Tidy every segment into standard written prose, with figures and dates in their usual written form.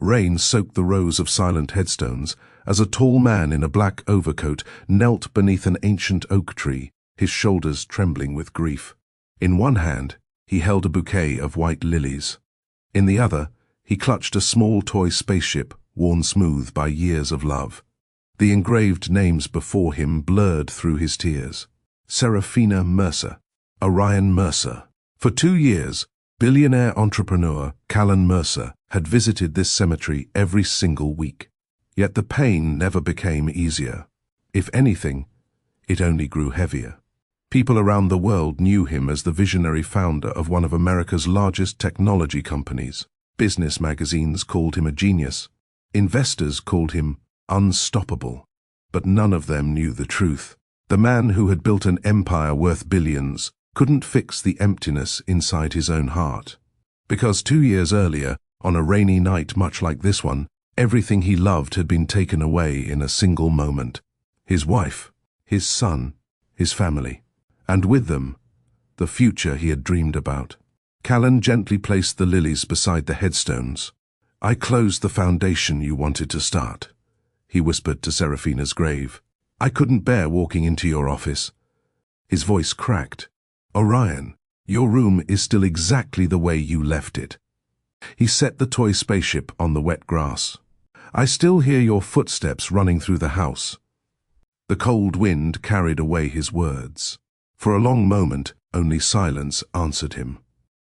Rain soaked the rows of silent headstones as a tall man in a black overcoat knelt beneath an ancient oak tree, his shoulders trembling with grief. In one hand, he held a bouquet of white lilies. In the other, he clutched a small toy spaceship worn smooth by years of love. The engraved names before him blurred through his tears. Serafina Mercer, Orion Mercer. For 2 years, billionaire entrepreneur Callan Mercer had visited this cemetery every single week. Yet the pain never became easier. If anything, it only grew heavier. People around the world knew him as the visionary founder of one of America's largest technology companies. Business magazines called him a genius. Investors called him unstoppable. But none of them knew the truth. The man who had built an empire worth billions couldn't fix the emptiness inside his own heart. Because 2 years earlier, on a rainy night much like this one, everything he loved had been taken away in a single moment. His wife, his son, his family, and with them, the future he had dreamed about. Callan gently placed the lilies beside the headstones. "I closed the foundation you wanted to start," he whispered to Serafina's grave. "I couldn't bear walking into your office." His voice cracked. "Orion, your room is still exactly the way you left it." He set the toy spaceship on the wet grass. "I still hear your footsteps running through the house." The cold wind carried away his words. For a long moment, only silence answered him.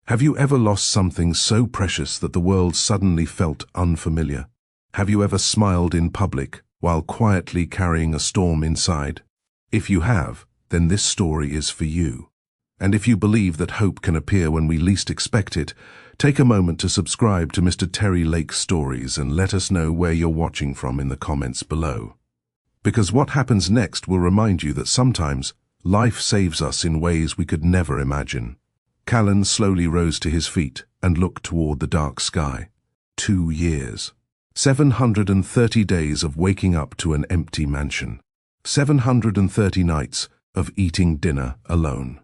Have you ever lost something so precious that the world suddenly felt unfamiliar? Have you ever smiled in public while quietly carrying a storm inside? If you have, then this story is for you. And if you believe that hope can appear when we least expect it, take a moment to subscribe to Mr. Terry Lake's stories and let us know where you're watching from in the comments below. Because what happens next will remind you that sometimes life saves us in ways we could never imagine. Callan slowly rose to his feet and looked toward the dark sky. 2 years. 730 days of waking up to an empty mansion. 730 nights of eating dinner alone.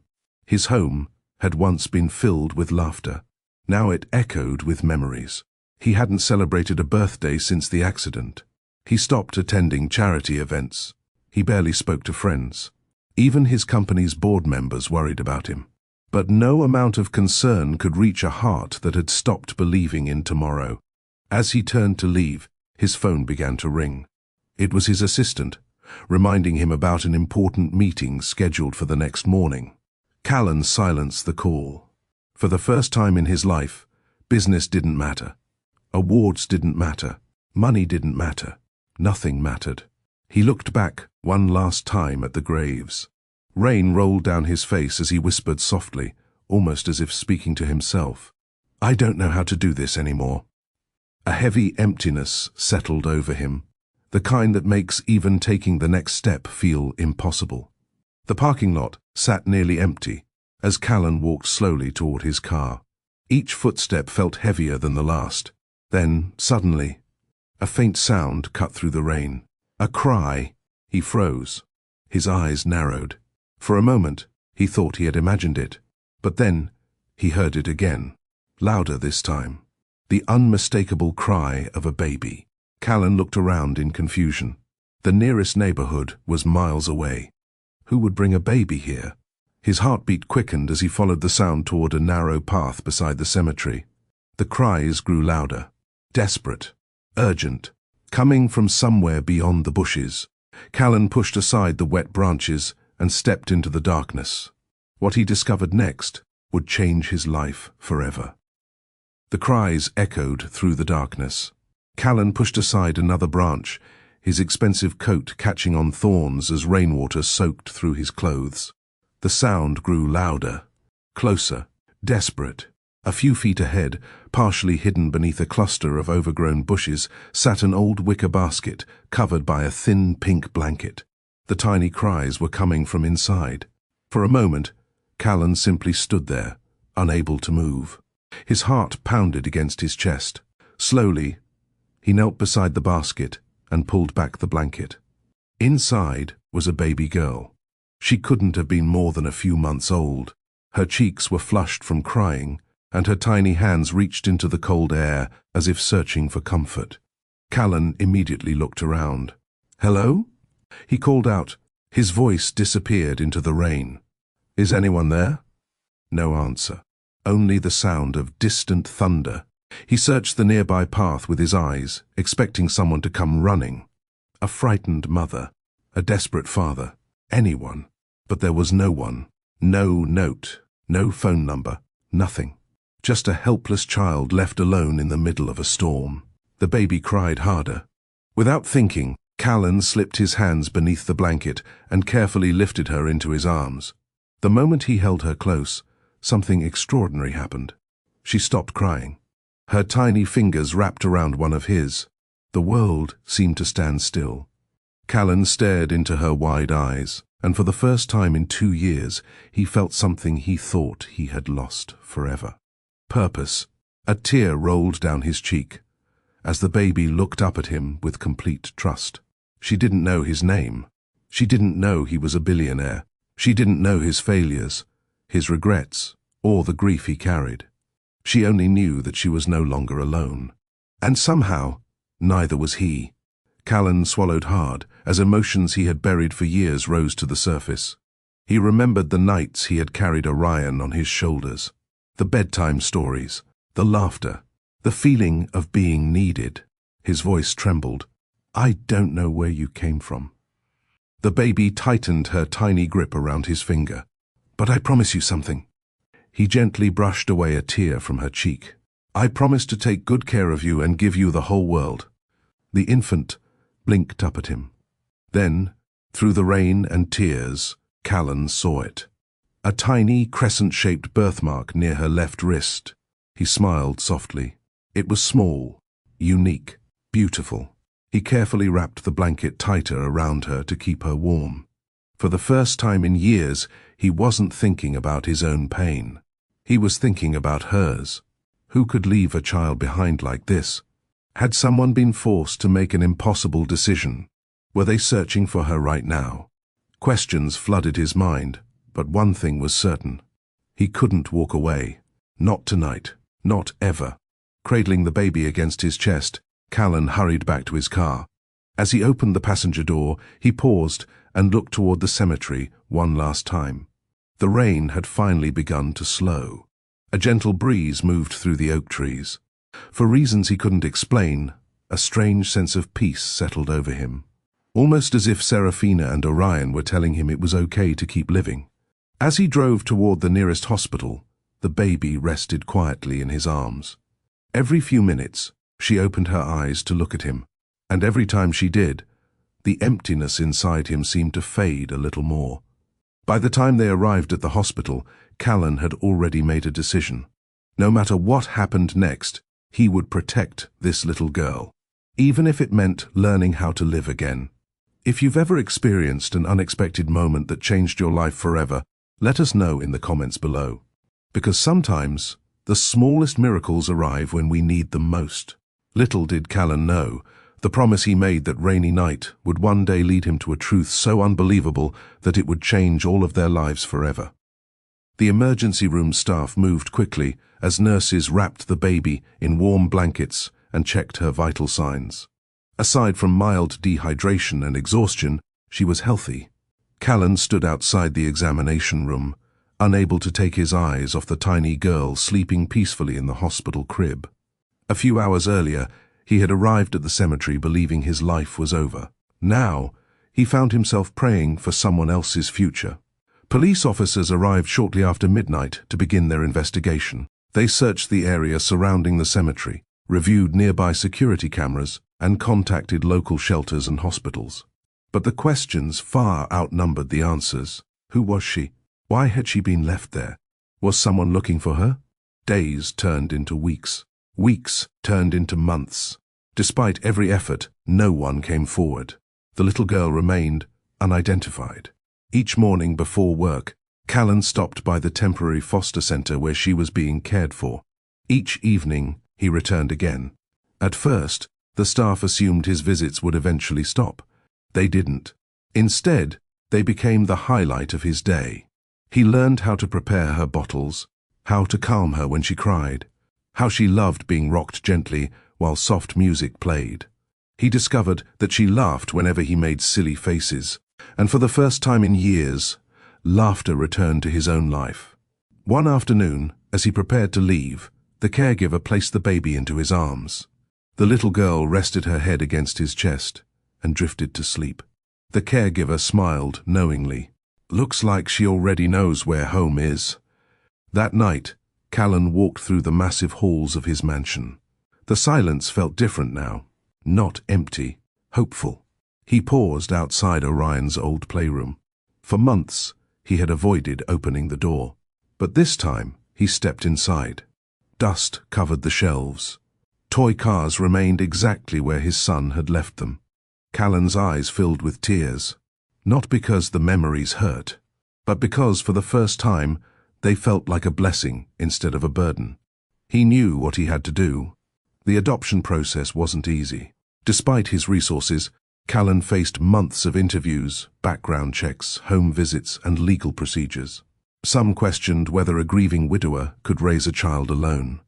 His home had once been filled with laughter. Now it echoed with memories. He hadn't celebrated a birthday since the accident. He stopped attending charity events. He barely spoke to friends. Even his company's board members worried about him. But no amount of concern could reach a heart that had stopped believing in tomorrow. As he turned to leave, his phone began to ring. It was his assistant, reminding him about an important meeting scheduled for the next morning. Callan silenced the call. For the first time in his life, business didn't matter. Awards didn't matter. Money didn't matter. Nothing mattered. He looked back one last time at the graves. Rain rolled down his face as he whispered softly, almost as if speaking to himself. "I don't know how to do this anymore." A heavy emptiness settled over him, the kind that makes even taking the next step feel impossible. The parking lot sat nearly empty as Callan walked slowly toward his car. Each footstep felt heavier than the last. Then, suddenly, a faint sound cut through the rain. A cry. He froze. His eyes narrowed. For a moment, he thought he had imagined it. But then, he heard it again. Louder this time. The unmistakable cry of a baby. Callan looked around in confusion. The nearest neighborhood was miles away. Who would bring a baby here? His heartbeat quickened as he followed the sound toward a narrow path beside the cemetery. The cries grew louder. Desperate. Urgent. Coming from somewhere beyond the bushes. Callan pushed aside the wet branches and stepped into the darkness. What he discovered next would change his life forever. The cries echoed through the darkness. Callan pushed aside another branch, his expensive coat catching on thorns as rainwater soaked through his clothes. The sound grew louder, closer, desperate. A few feet ahead, partially hidden beneath a cluster of overgrown bushes, sat an old wicker basket covered by a thin pink blanket. The tiny cries were coming from inside. For a moment, Callan simply stood there, unable to move. His heart pounded against his chest. Slowly, he knelt beside the basket and pulled back the blanket. Inside was a baby girl. She couldn't have been more than a few months old. Her cheeks were flushed from crying, and her tiny hands reached into the cold air as if searching for comfort. Callan immediately looked around. "Hello?" he called out. His voice disappeared into the rain. "Is anyone there?" No answer. Only the sound of distant thunder. He searched the nearby path with his eyes, expecting someone to come running. A frightened mother, a desperate father, anyone. But there was no one. No note, no phone number, nothing. Just a helpless child left alone in the middle of a storm. The baby cried harder. Without thinking, Callan slipped his hands beneath the blanket and carefully lifted her into his arms. The moment he held her close, something extraordinary happened. She stopped crying. Her tiny fingers wrapped around one of his. The world seemed to stand still. Callan stared into her wide eyes, and for the first time in 2 years, he felt something he thought he had lost forever. Purpose. A tear rolled down his cheek, as the baby looked up at him with complete trust. She didn't know his name. She didn't know he was a billionaire. She didn't know his failures, his regrets, or the grief he carried. She only knew that she was no longer alone. And somehow, neither was he. Callan swallowed hard, as emotions he had buried for years rose to the surface. He remembered the nights he had carried Orion on his shoulders, the bedtime stories, the laughter, the feeling of being needed. His voice trembled. "I don't know where you came from." The baby tightened her tiny grip around his finger. "But I promise you something." He gently brushed away a tear from her cheek. "I promise to take good care of you and give you the whole world." The infant blinked up at him. Then, through the rain and tears, Callan saw it. A tiny crescent-shaped birthmark near her left wrist. He smiled softly. It was small, unique, beautiful. He carefully wrapped the blanket tighter around her to keep her warm. For the first time in years, he wasn't thinking about his own pain. He was thinking about hers. Who could leave a child behind like this? Had someone been forced to make an impossible decision? Were they searching for her right now? Questions flooded his mind, but one thing was certain. He couldn't walk away. Not tonight. Not ever. Cradling the baby against his chest, Callan hurried back to his car. As he opened the passenger door, he paused and looked toward the cemetery one last time. The rain had finally begun to slow. A gentle breeze moved through the oak trees. For reasons he couldn't explain, a strange sense of peace settled over him. Almost as if Serafina and Orion were telling him it was okay to keep living. As he drove toward the nearest hospital, the baby rested quietly in his arms. Every few minutes, she opened her eyes to look at him, and every time she did, the emptiness inside him seemed to fade a little more. By the time they arrived at the hospital, Callan had already made a decision. No matter what happened next, he would protect this little girl, even if it meant learning how to live again. If you've ever experienced an unexpected moment that changed your life forever, let us know in the comments below. Because sometimes, the smallest miracles arrive when we need them most. Little did Callan know, the promise he made that rainy night would one day lead him to a truth so unbelievable that it would change all of their lives forever. The emergency room staff moved quickly as nurses wrapped the baby in warm blankets and checked her vital signs. Aside from mild dehydration and exhaustion, she was healthy. Callan stood outside the examination room, unable to take his eyes off the tiny girl sleeping peacefully in the hospital crib. A few hours earlier, he had arrived at the cemetery believing his life was over. Now, he found himself praying for someone else's future. Police officers arrived shortly after midnight to begin their investigation. They searched the area surrounding the cemetery, reviewed nearby security cameras, and contacted local shelters and hospitals. But the questions far outnumbered the answers. Who was she? Why had she been left there? Was someone looking for her? Days turned into weeks. Weeks turned into months. Despite every effort, no one came forward. The little girl remained unidentified. Each morning before work, Callan stopped by the temporary foster center where she was being cared for. Each evening, he returned again. At first, the staff assumed his visits would eventually stop. They didn't. Instead, they became the highlight of his day. He learned how to prepare her bottles, how to calm her when she cried, how she loved being rocked gently while soft music played. He discovered that she laughed whenever he made silly faces, and for the first time in years, laughter returned to his own life. One afternoon, as he prepared to leave, the caregiver placed the baby into his arms. The little girl rested her head against his chest and drifted to sleep. The caregiver smiled knowingly. Looks like she already knows where home is. That night, Callan walked through the massive halls of his mansion. The silence felt different now, not empty, hopeful. He paused outside Orion's old playroom. For months, he had avoided opening the door. But this time, he stepped inside. Dust covered the shelves. Toy cars remained exactly where his son had left them. Callan's eyes filled with tears, not because the memories hurt, but because for the first time they felt like a blessing instead of a burden. He knew what he had to do. The adoption process wasn't easy. Despite his resources, Callan faced months of interviews, background checks, home visits, and legal procedures. Some questioned whether a grieving widower could raise a child alone.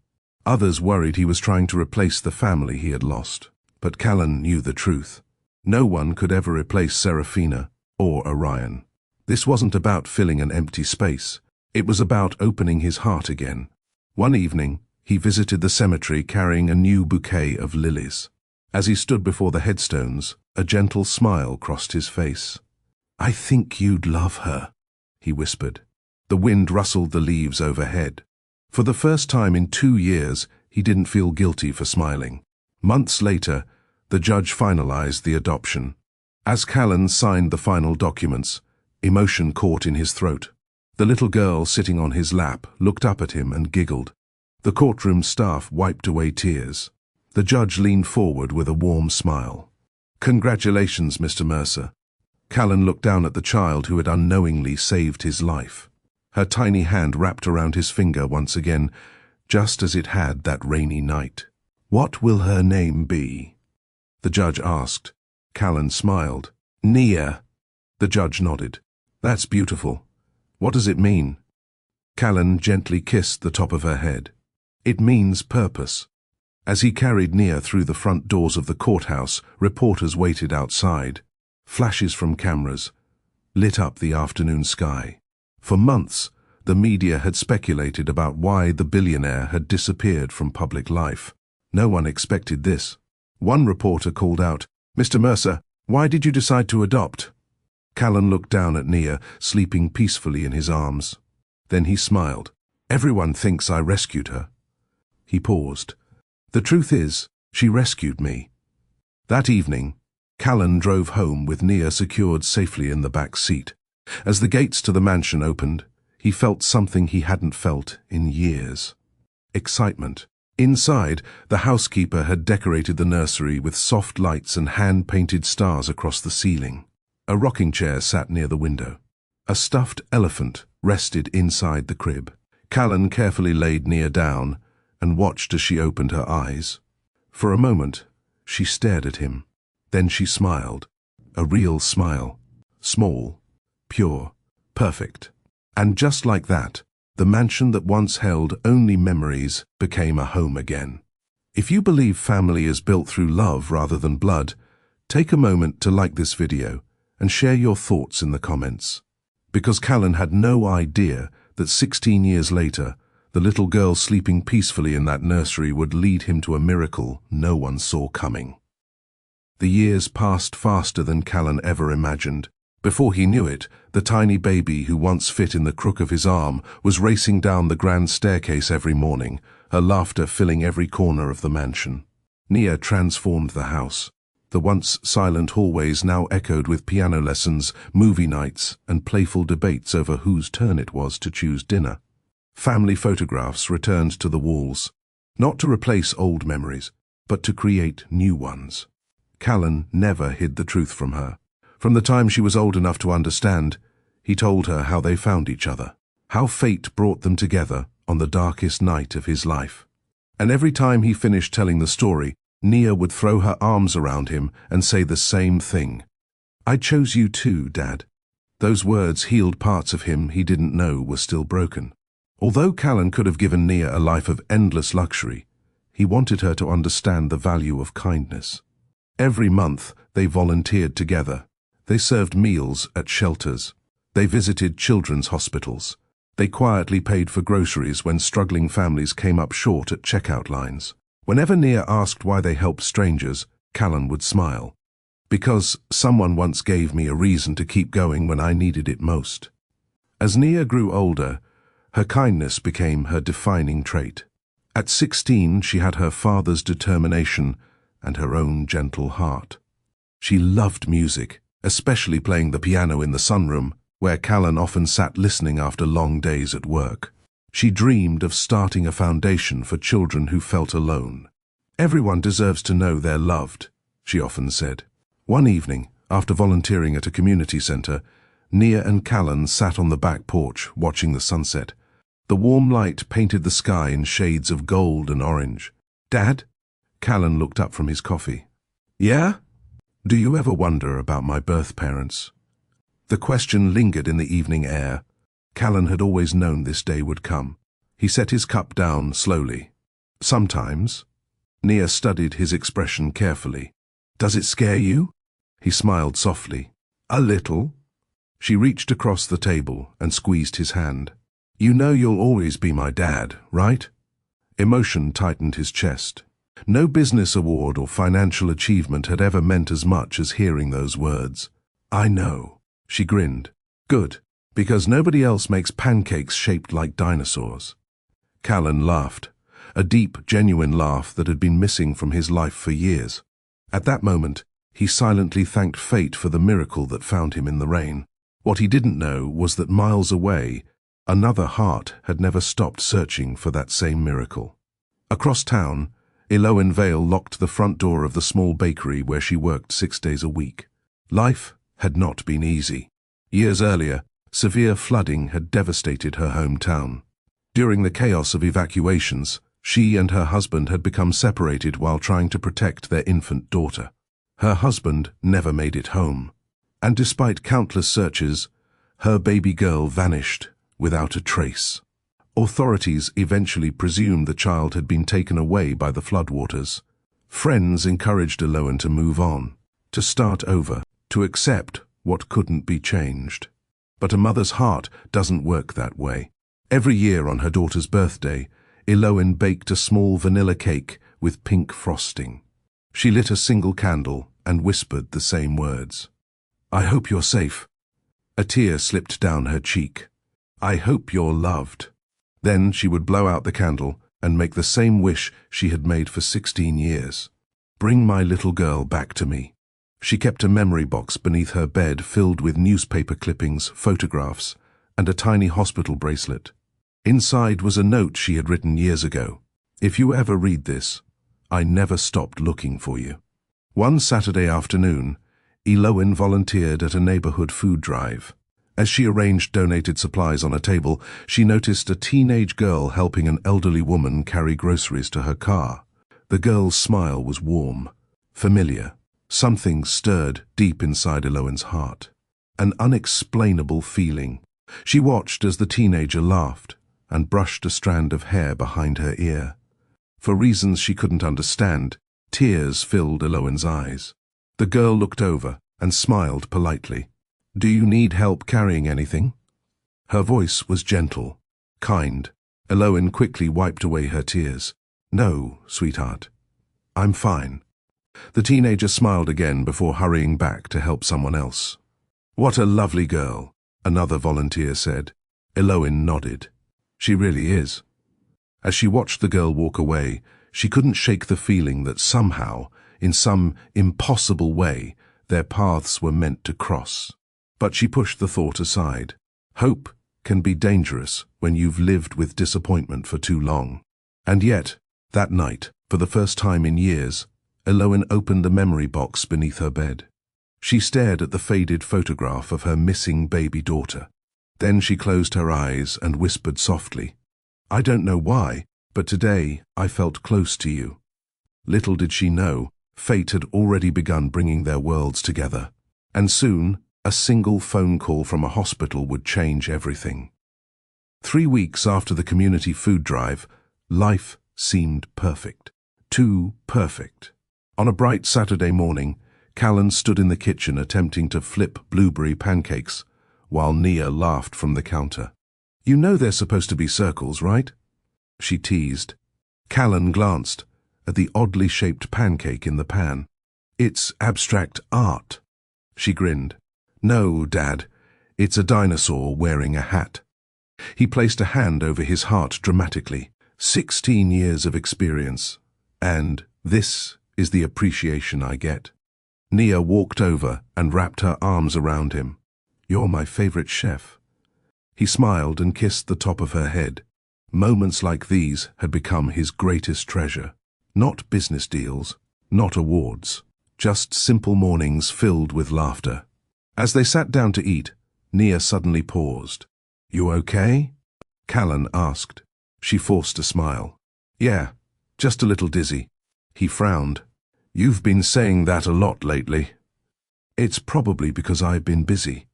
Others worried he was trying to replace the family he had lost. But Callan knew the truth. No one could ever replace Serafina or Orion. This wasn't about filling an empty space. It was about opening his heart again. One evening, he visited the cemetery carrying a new bouquet of lilies. As he stood before the headstones, a gentle smile crossed his face. "I think you'd love her," he whispered. The wind rustled the leaves overhead. For the first time in 2 years, he didn't feel guilty for smiling. Months later, the judge finalized the adoption. As Callan signed the final documents, emotion caught in his throat. The little girl sitting on his lap looked up at him and giggled. The courtroom staff wiped away tears. The judge leaned forward with a warm smile. "Congratulations, Mr. Mercer." Callan looked down at the child who had unknowingly saved his life. Her tiny hand wrapped around his finger once again, just as it had that rainy night. "What will her name be?" the judge asked. Callan smiled. "Nia." The judge nodded. "That's beautiful. What does it mean?" Callan gently kissed the top of her head. "It means purpose." As he carried Nia through the front doors of the courthouse, reporters waited outside. Flashes from cameras lit up the afternoon sky. For months, the media had speculated about why the billionaire had disappeared from public life. No one expected this. One reporter called out, "Mr. Mercer, why did you decide to adopt?" Callan looked down at Nia, sleeping peacefully in his arms. Then he smiled. "Everyone thinks I rescued her." He paused. "The truth is, she rescued me." That evening, Callan drove home with Nia secured safely in the back seat. As the gates to the mansion opened, he felt something he hadn't felt in years. Excitement. Inside, the housekeeper had decorated the nursery with soft lights and hand-painted stars across the ceiling. A rocking chair sat near the window. A stuffed elephant rested inside the crib. Callan carefully laid Nia down and watched as she opened her eyes. For a moment, she stared at him. Then she smiled. A real smile. Small, pure, perfect. And just like that, the mansion that once held only memories became a home again. If you believe family is built through love rather than blood, take a moment to like this video and share your thoughts in the comments. Because Callan had no idea that 16 years later, the little girl sleeping peacefully in that nursery would lead him to a miracle no one saw coming. The years passed faster than Callan ever imagined. Before he knew it, the tiny baby who once fit in the crook of his arm was racing down the grand staircase every morning, her laughter filling every corner of the mansion. Nia transformed the house. The once silent hallways now echoed with piano lessons, movie nights, and playful debates over whose turn it was to choose dinner. Family photographs returned to the walls, not to replace old memories, but to create new ones. Callan never hid the truth from her. From the time she was old enough to understand, he told her how they found each other, how fate brought them together on the darkest night of his life. And every time he finished telling the story, Nia would throw her arms around him and say the same thing. "I chose you too, Dad." Those words healed parts of him he didn't know were still broken. Although Callan could have given Nia a life of endless luxury, he wanted her to understand the value of kindness. Every month, they volunteered together. They served meals at shelters. They visited children's hospitals. They quietly paid for groceries when struggling families came up short at checkout lines. Whenever Nia asked why they helped strangers, Callan would smile. Because someone once gave me a reason to keep going when I needed it most. As Nia grew older, her kindness became her defining trait. At 16, she had her father's determination and her own gentle heart. She loved music, especially playing the piano in the sunroom, where Callan often sat listening after long days at work. She dreamed of starting a foundation for children who felt alone. "Everyone deserves to know they're loved," she often said. One evening, after volunteering at a community center, Nia and Callan sat on the back porch watching the sunset. The warm light painted the sky in shades of gold and orange. "Dad?" Callan looked up from his coffee. "Yeah? Do you ever wonder about my birth parents?" The question lingered in the evening air. Callan had always known this day would come. He set his cup down slowly. "Sometimes." Nia studied his expression carefully. "Does it scare you?" He smiled softly. "A little." She reached across the table and squeezed his hand. "You know you'll always be my dad, right?" Emotion tightened his chest. No business award or financial achievement had ever meant as much as hearing those words. "I know." She grinned. "Good, because nobody else makes pancakes shaped like dinosaurs." Callan laughed, a deep, genuine laugh that had been missing from his life for years. At that moment, he silently thanked fate for the miracle that found him in the rain. What he didn't know was that miles away, another heart had never stopped searching for that same miracle. Across town, Eloin Vale locked the front door of the small bakery where she worked 6 days a week. Life had not been easy. Years earlier, severe flooding had devastated her hometown. During the chaos of evacuations, she and her husband had become separated while trying to protect their infant daughter. Her husband never made it home, and despite countless searches, her baby girl vanished without a trace. Authorities eventually presumed the child had been taken away by the floodwaters. Friends encouraged Eloin to move on, to start over, to accept what couldn't be changed. But a mother's heart doesn't work that way. Every year on her daughter's birthday, Eloin baked a small vanilla cake with pink frosting. She lit a single candle and whispered the same words. "I hope you're safe." A tear slipped down her cheek. "I hope you're loved." Then she would blow out the candle and make the same wish she had made for 16 years. "Bring my little girl back to me." She kept a memory box beneath her bed filled with newspaper clippings, photographs, and a tiny hospital bracelet. Inside was a note she had written years ago. "If you ever read this, I never stopped looking for you." One Saturday afternoon, Eloin volunteered at a neighborhood food drive. As she arranged donated supplies on a table, she noticed a teenage girl helping an elderly woman carry groceries to her car. The girl's smile was warm, familiar. Something stirred deep inside Eloin's heart. An unexplainable feeling. She watched as the teenager laughed and brushed a strand of hair behind her ear. For reasons she couldn't understand, tears filled Eloin's eyes. The girl looked over and smiled politely. "Do you need help carrying anything?" Her voice was gentle, kind. Eloin quickly wiped away her tears. "No, sweetheart. I'm fine." The teenager smiled again before hurrying back to help someone else. "What a lovely girl," another volunteer said. Eloin nodded. "She really is." As she watched the girl walk away, she couldn't shake the feeling that somehow, in some impossible way, their paths were meant to cross. But she pushed the thought aside. Hope can be dangerous when you've lived with disappointment for too long. And yet, that night, for the first time in years, Eloin opened the memory box beneath her bed. She stared at the faded photograph of her missing baby daughter. Then she closed her eyes and whispered softly, "I don't know why, but today I felt close to you." Little did she know, fate had already begun bringing their worlds together. And soon, a single phone call from a hospital would change everything. 3 weeks after the community food drive, life seemed perfect. Too perfect. On a bright Saturday morning, Callan stood in the kitchen attempting to flip blueberry pancakes, while Nia laughed from the counter. "You know they're supposed to be circles, right?" she teased. Callan glanced at the oddly shaped pancake in the pan. "It's abstract art," she grinned. "No, Dad, it's a dinosaur wearing a hat." He placed a hand over his heart dramatically. 16 years of experience, and this is the appreciation I get. Nia walked over and wrapped her arms around him. "You're my favorite chef." He smiled and kissed the top of her head. Moments like these had become his greatest treasure. Not business deals, not awards, just simple mornings filled with laughter. As they sat down to eat, Nia suddenly paused. "You okay?" Callan asked. She forced a smile. "Yeah, just a little dizzy." He frowned. "You've been saying that a lot lately." "It's probably because I've been busy."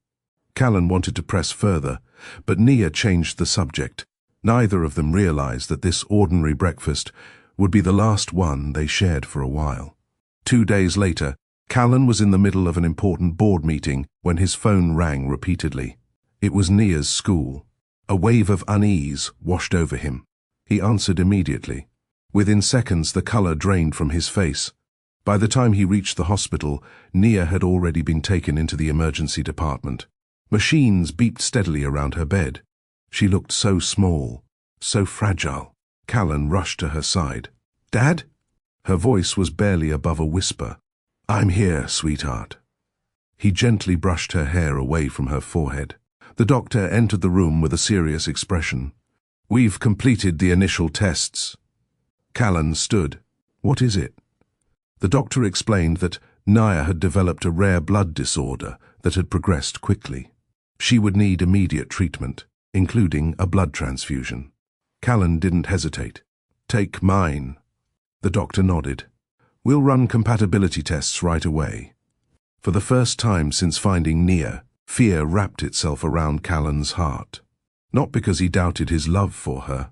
Callan wanted to press further, but Nia changed the subject. Neither of them realized that this ordinary breakfast would be the last one they shared for a while. 2 days later, Callan was in the middle of an important board meeting when his phone rang repeatedly. It was Nia's school. A wave of unease washed over him. He answered immediately. Within seconds, the color drained from his face. By the time he reached the hospital, Nia had already been taken into the emergency department. Machines beeped steadily around her bed. She looked so small, so fragile. Callan rushed to her side. "Dad?" Her voice was barely above a whisper. "I'm here, sweetheart." He gently brushed her hair away from her forehead. The doctor entered the room with a serious expression. "We've completed the initial tests." Callan stood. "What is it?" The doctor explained that Nia had developed a rare blood disorder that had progressed quickly. She would need immediate treatment, including a blood transfusion. Callan didn't hesitate. "Take mine." The doctor nodded. "We'll run compatibility tests right away." For the first time since finding Nia, fear wrapped itself around Callan's heart. Not because he doubted his love for her,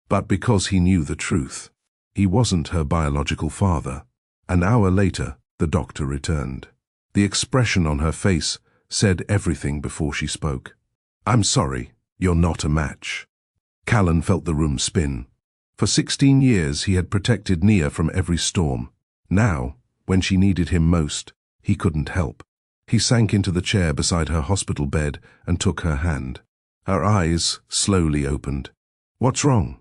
but because he knew the truth. He wasn't her biological father. An hour later, the doctor returned. The expression on her face said everything before she spoke. "I'm sorry, you're not a match." Callan felt the room spin. For 16 years he had protected Nia from every storm. Now, when she needed him most, he couldn't help. He sank into the chair beside her hospital bed and took her hand. Her eyes slowly opened. "What's wrong?"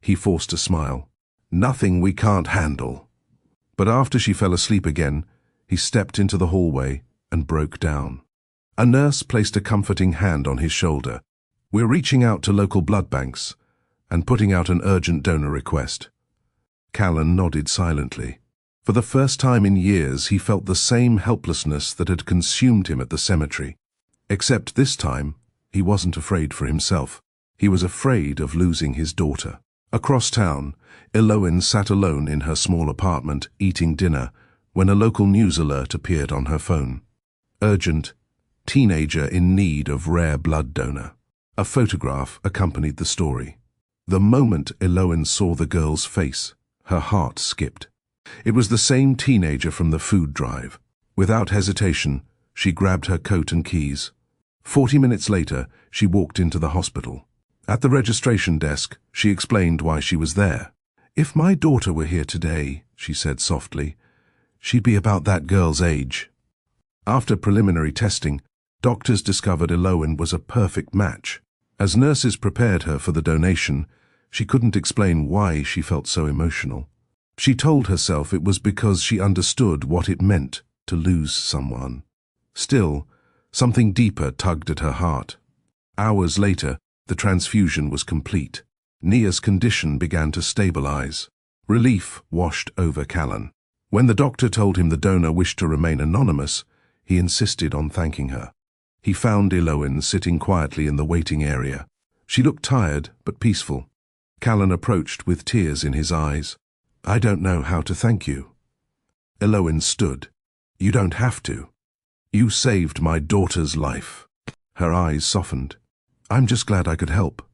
He forced a smile. "Nothing we can't handle." But after she fell asleep again, he stepped into the hallway and broke down. A nurse placed a comforting hand on his shoulder. "We're reaching out to local blood banks and putting out an urgent donor request." Callan nodded silently. For the first time in years, he felt the same helplessness that had consumed him at the cemetery. Except this time, he wasn't afraid for himself. He was afraid of losing his daughter. Across town, Eloin sat alone in her small apartment, eating dinner, when a local news alert appeared on her phone. Urgent, teenager in need of rare blood donor. A photograph accompanied the story. The moment Eloin saw the girl's face, her heart skipped. It was the same teenager from the food drive. Without hesitation, she grabbed her coat and keys. 40 minutes later, she walked into the hospital. At the registration desk, she explained why she was there. "If my daughter were here today," she said softly, "she'd be about that girl's age." After preliminary testing, doctors discovered Eloin was a perfect match. As nurses prepared her for the donation, she couldn't explain why she felt so emotional. She told herself it was because she understood what it meant to lose someone. Still, something deeper tugged at her heart. Hours later, the transfusion was complete. Nia's condition began to stabilize. Relief washed over Callan. When the doctor told him the donor wished to remain anonymous, he insisted on thanking her. He found Eloin sitting quietly in the waiting area. She looked tired but peaceful. Callan approached with tears in his eyes. "I don't know how to thank you." Eloin stood. "You don't have to. You saved my daughter's life." Her eyes softened. "I'm just glad I could help."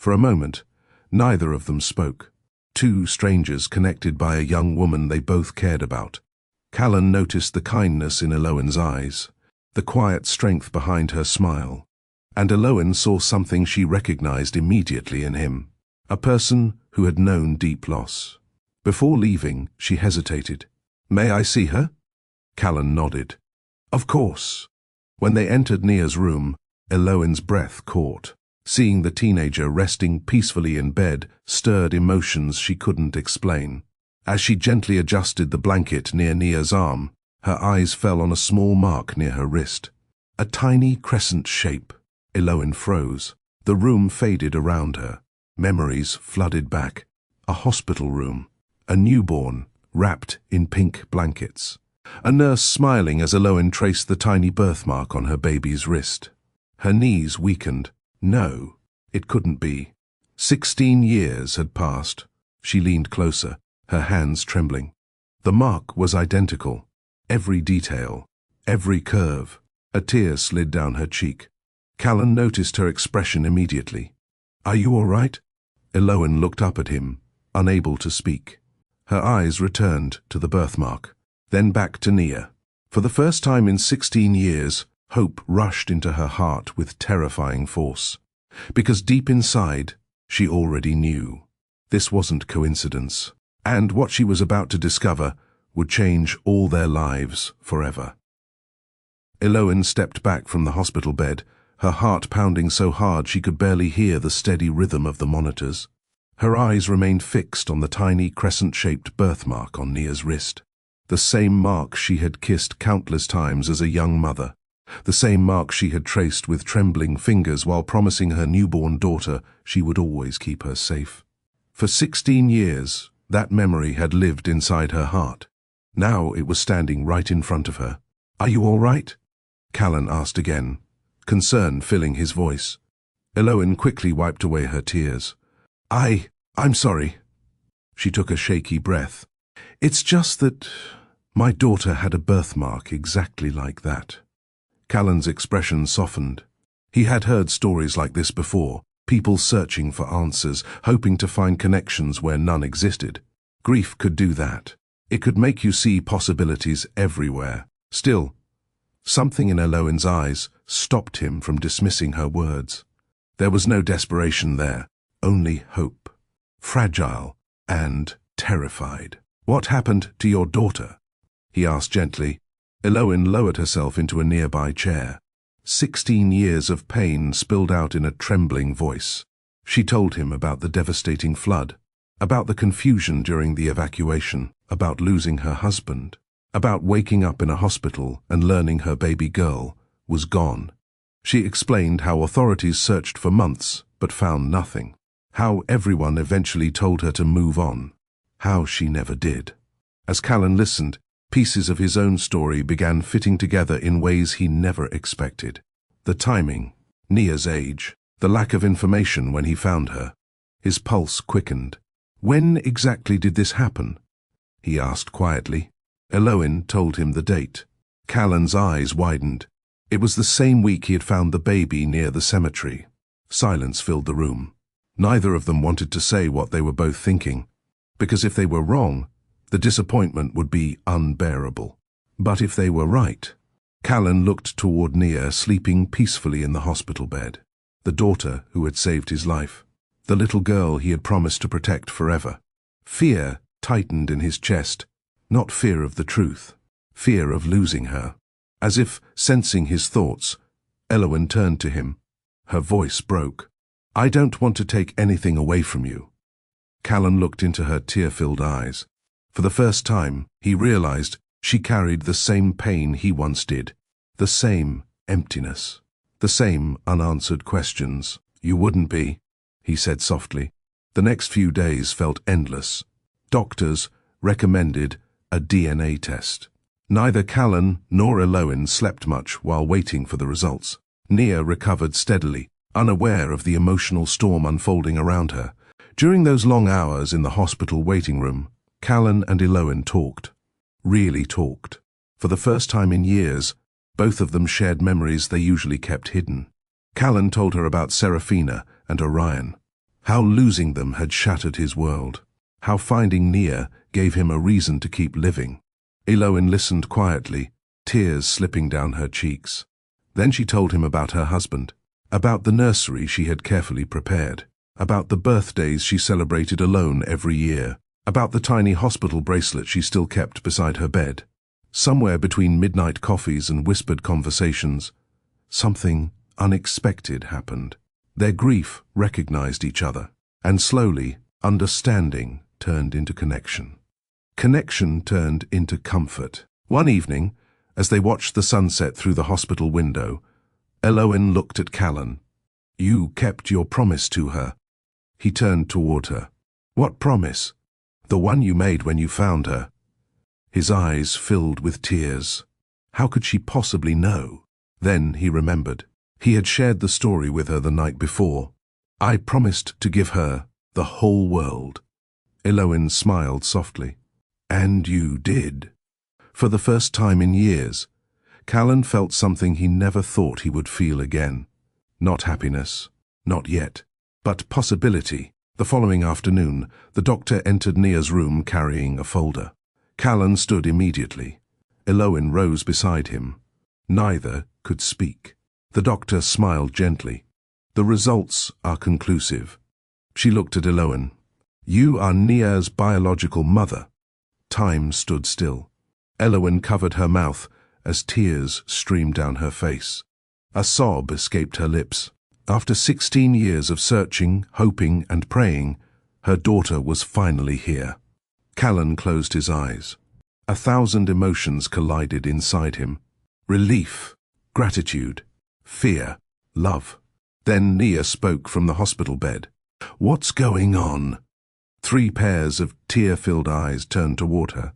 For a moment, neither of them spoke. Two strangers connected by a young woman they both cared about. Callan noticed the kindness in Eloin's eyes, the quiet strength behind her smile, and Eloin saw something she recognized immediately in him, a person who had known deep loss. Before leaving, she hesitated. "May I see her?" Callan nodded. "Of course." When they entered Nia's room, Eloin's breath caught. Seeing the teenager resting peacefully in bed stirred emotions she couldn't explain. As she gently adjusted the blanket near Nia's arm, her eyes fell on a small mark near her wrist. A tiny crescent shape. Eloin froze. The room faded around her. Memories flooded back. A hospital room. A newborn, wrapped in pink blankets. A nurse smiling as Eloin traced the tiny birthmark on her baby's wrist. Her knees weakened. No, it couldn't be. 16 years had passed. She leaned closer, her hands trembling. The mark was identical. Every detail, every curve. A tear slid down her cheek. Callan noticed her expression immediately. "Are you all right?" Eloin looked up at him, unable to speak. Her eyes returned to the birthmark, then back to Nia. For the first time in 16 years, hope rushed into her heart with terrifying force. Because deep inside, she already knew. This wasn't coincidence, and what she was about to discover would change all their lives forever. Eloin stepped back from the hospital bed, her heart pounding so hard she could barely hear the steady rhythm of the monitors. Her eyes remained fixed on the tiny crescent-shaped birthmark on Nia's wrist. The same mark she had kissed countless times as a young mother. The same mark she had traced with trembling fingers while promising her newborn daughter she would always keep her safe. For 16 years, that memory had lived inside her heart. Now it was standing right in front of her. "Are you all right?" Callan asked again, concern filling his voice. Eloin quickly wiped away her tears. I'm sorry." She took a shaky breath. "It's just that my daughter had a birthmark exactly like that." Callan's expression softened. He had heard stories like this before, people searching for answers, hoping to find connections where none existed. Grief could do that. It could make you see possibilities everywhere. Still, something in Eloin's eyes stopped him from dismissing her words. There was no desperation there, only hope. Fragile and terrified. "What happened to your daughter?" he asked gently. Eloin lowered herself into a nearby chair. 16 years of pain spilled out in a trembling voice. She told him about the devastating flood, about the confusion during the evacuation, about losing her husband, about waking up in a hospital and learning her baby girl was gone. She explained how authorities searched for months but found nothing, how everyone eventually told her to move on, how she never did. As Callan listened, pieces of his own story began fitting together in ways he never expected. The timing, Nia's age, the lack of information when he found her. His pulse quickened. "When exactly did this happen?" he asked quietly. Eloin told him the date. Callan's eyes widened. It was the same week he had found the baby near the cemetery. Silence filled the room. Neither of them wanted to say what they were both thinking, because if they were wrong, the disappointment would be unbearable. But if they were right... Callan looked toward Nia sleeping peacefully in the hospital bed. The daughter who had saved his life. The little girl he had promised to protect forever. Fear tightened in his chest, not fear of the truth, fear of losing her. As if sensing his thoughts, Eloin turned to him. Her voice broke. "I don't want to take anything away from you." Callan looked into her tear-filled eyes. For the first time, he realized she carried the same pain he once did, the same emptiness, the same unanswered questions. "You wouldn't be," he said softly. The next few days felt endless. Doctors recommended a DNA test. Neither Callan nor Eloin slept much while waiting for the results. Nia recovered steadily, unaware of the emotional storm unfolding around her. During those long hours in the hospital waiting room, Callan and Eloin talked. Really talked. For the first time in years, both of them shared memories they usually kept hidden. Callan told her about Serafina and Orion. How losing them had shattered his world. How finding Nia gave him a reason to keep living. Elowen listened quietly, tears slipping down her cheeks. Then she told him about her husband, about the nursery she had carefully prepared, about the birthdays she celebrated alone every year, about the tiny hospital bracelet she still kept beside her bed. Somewhere between midnight coffees and whispered conversations, something unexpected happened. Their grief recognized each other, and slowly, understanding turned into connection. Connection turned into comfort. One evening, as they watched the sunset through the hospital window, Elowen looked at Callan. "You kept your promise to her." He turned toward her. "What promise?" "The one you made when you found her." His eyes filled with tears. How could she possibly know? Then he remembered. He had shared the story with her the night before. "I promised to give her the whole world." Elowen smiled softly. "And you did." For the first time in years, Callan felt something he never thought he would feel again. Not happiness, not yet, but possibility. The following afternoon, the doctor entered Nia's room carrying a folder. Callan stood immediately. Elowen rose beside him. Neither could speak. The doctor smiled gently. "The results are conclusive." She looked at Elowen. "You are Nia's biological mother." Time stood still. Elowen covered her mouth as tears streamed down her face. A sob escaped her lips. After 16 years of searching, hoping, and praying, her daughter was finally here. Callan closed his eyes. 1,000 emotions collided inside him. Relief, gratitude, fear, love. Then Nia spoke from the hospital bed. "What's going on?" 3 pairs of tear-filled eyes turned toward her.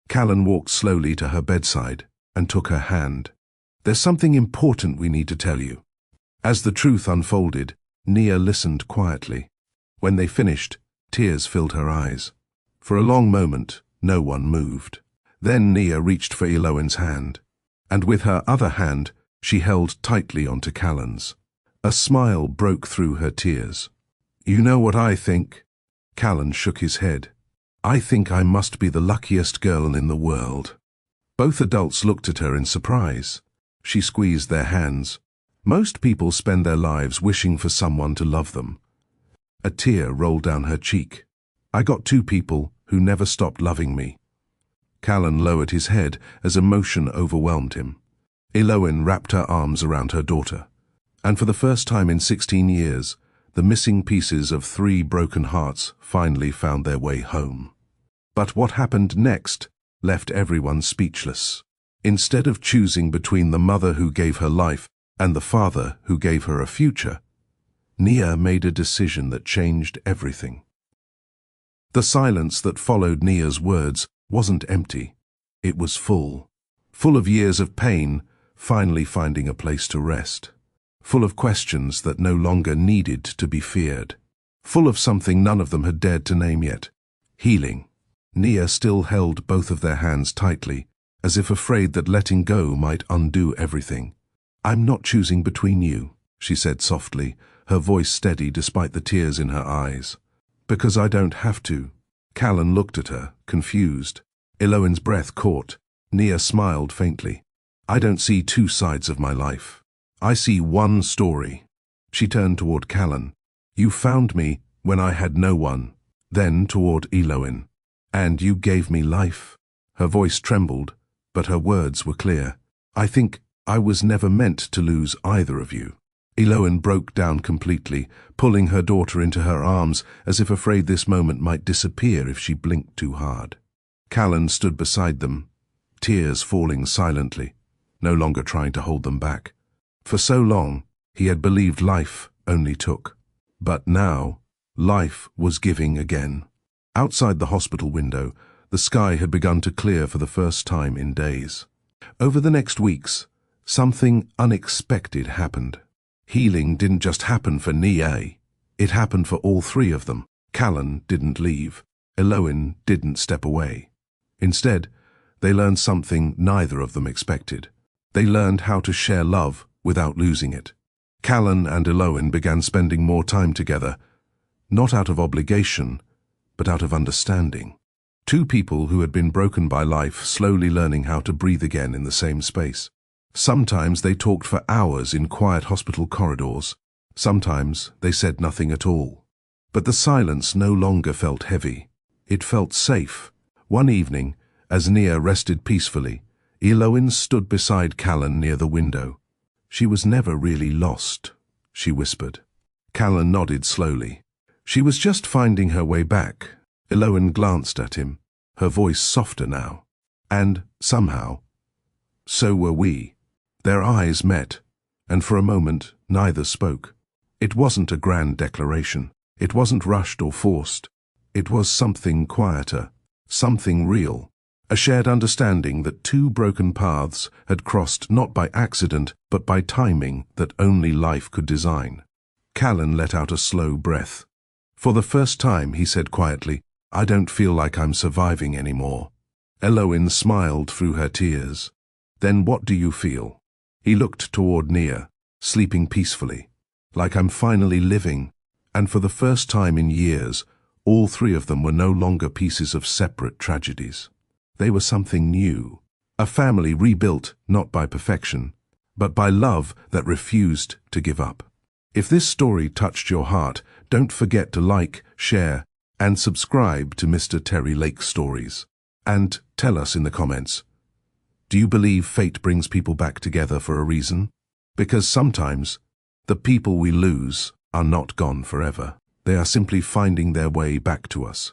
Callan walked slowly to her bedside and took her hand. "There's something important we need to tell you." As the truth unfolded, Nia listened quietly. When they finished, tears filled her eyes. For a long moment, no one moved. Then Nia reached for Elowen's hand, and with her other hand, she held tightly onto Callan's. A smile broke through her tears. "You know what I think?" Callan shook his head. "I think I must be the luckiest girl in the world." Both adults looked at her in surprise. She squeezed their hands. Most people spend their lives wishing for someone to love them. A tear rolled down her cheek. "I got 2 people who never stopped loving me." Callan lowered his head as emotion overwhelmed him. Elowen wrapped her arms around her daughter. And for the first time in 16 years, the missing pieces of 3 broken hearts finally found their way home. But what happened next left everyone speechless. Instead of choosing between the mother who gave her life and the father who gave her a future, Nia made a decision that changed everything. The silence that followed Nia's words wasn't empty. It was full. Full of years of pain, finally finding a place to rest. Full of questions that no longer needed to be feared. Full of something none of them had dared to name yet. Healing. Nia still held both of their hands tightly, as if afraid that letting go might undo everything. "I'm not choosing between you," she said softly, her voice steady despite the tears in her eyes. "Because I don't have to." Callan looked at her, confused. Elowen's breath caught. Nia smiled faintly. "I don't see 2 sides of my life. I see one story." She turned toward Callan. "You found me when I had no one." Then toward Elowen. "And you gave me life." Her voice trembled, but her words were clear. "I think I was never meant to lose either of you." Elowen broke down completely, pulling her daughter into her arms as if afraid this moment might disappear if she blinked too hard. Callan stood beside them, tears falling silently, no longer trying to hold them back. For so long, he had believed life only took. But now, life was giving again. Outside the hospital window, the sky had begun to clear for the first time in days. Over the next weeks, something unexpected happened. Healing didn't just happen for Nia. It happened for all 3 of them. Callan didn't leave. Elowen didn't step away. Instead, they learned something neither of them expected. They learned how to share love without losing it. Callan and Elowen began spending more time together, not out of obligation, but out of understanding. Two people who had been broken by life slowly learning how to breathe again in the same space. Sometimes they talked for hours in quiet hospital corridors. Sometimes they said nothing at all. But the silence no longer felt heavy. It felt safe. One evening, as Nia rested peacefully, Eloin stood beside Callan near the window. "She was never really lost," she whispered. Callan nodded slowly. "She was just finding her way back." Eloin glanced at him, her voice softer now. "And, somehow, so were we." Their eyes met, and for a moment neither spoke. It wasn't a grand declaration. It wasn't rushed or forced. It was something quieter, something real. A shared understanding that two broken paths had crossed not by accident, but by timing that only life could design. Callan let out a slow breath. For the first time, he said quietly, "I don't feel like I'm surviving anymore." Eloin smiled through her tears. "Then what do you feel?" He looked toward Nia, sleeping peacefully. "Like I'm finally living." And for the first time in years, all three of them were no longer pieces of separate tragedies. They were something new. A family rebuilt not by perfection, but by love that refused to give up. If this story touched your heart, don't forget to like, share, and subscribe to Mr. Terry Lake Stories. And tell us in the comments, do you believe fate brings people back together for a reason? Because sometimes the people we lose are not gone forever. They are simply finding their way back to us.